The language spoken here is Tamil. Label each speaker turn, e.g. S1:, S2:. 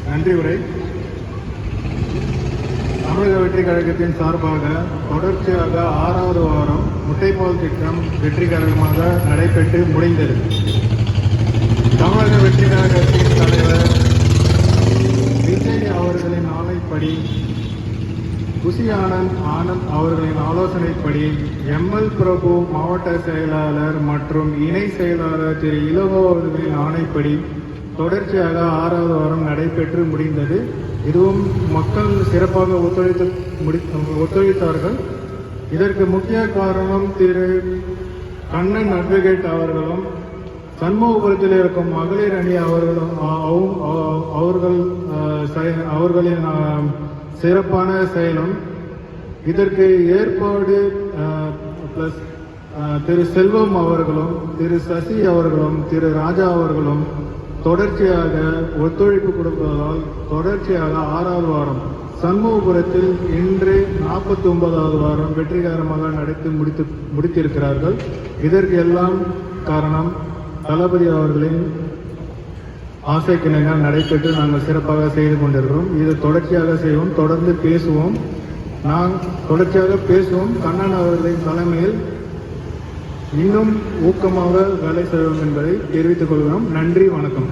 S1: நன்றி உரை. தமிழக வெற்றி கழகத்தின் சார்பாக தொடர்ச்சியாக 6வது வாரம் முட்டைப்பால் திட்டம் வெற்றிகரமாக நடைபெற்று முடிந்தது. தமிழக வெற்றி கழகத்தின் தலைவர் விஜய் அவர்களின் ஆணைப்படி, குஷி ஆனந்த் அவர்களின் ஆலோசனைப்படி, எம்எல் பிரபு மாவட்ட செயலாளர் மற்றும் இணை செயலாளர் திரு இளங்கோ அவர்களின் ஆணைப்படி தொடர்ச்சியாக 6வது வாரம் நடைபெற்று முடிந்தது. இதுவும் மக்கள் சிறப்பாக ஒத்துழைத்தார்கள். இதற்கு முக்கிய காரணம் திரு கண்ணன் அட்வொகேட் அவர்களும், சண்முகபுரத்தில் இருக்கும் மகளிர் அணி அவர்களின் சிறப்பான செயலும், இதற்கு ஏற்பாடு பிளஸ் திரு செல்வம் அவர்களும், திரு சசி அவர்களும், திரு ராஜா அவர்களும் தொடர்ச்சியாக ஒத்துழைப்பு கொடுப்பதால் தொடர்ச்சியாக 6வது வாரம் சண்முகபுரத்தில் இன்று 49வது வாரம் வெற்றிகரமாக நடத்தி முடித்திருக்கிறார்கள். இதற்கு எல்லாம் காரணம் தளபதி அவர்களின் ஆசைக்கிணங்க நடைபெற்று நாங்கள் சிறப்பாக செய்து கொண்டிருக்கிறோம். இது தொடர்ச்சியாக செய்வோம், தொடர்ந்து பேசுவோம். தொடர்ச்சியாக பேசுவோம். கண்ணன் அவர்களின் தலைமையில் இன்னும் ஊக்கமாக வேலை செய்வோம் என்பதை தெரிவித்துக் கொள்கிறோம். நன்றி, வணக்கம்.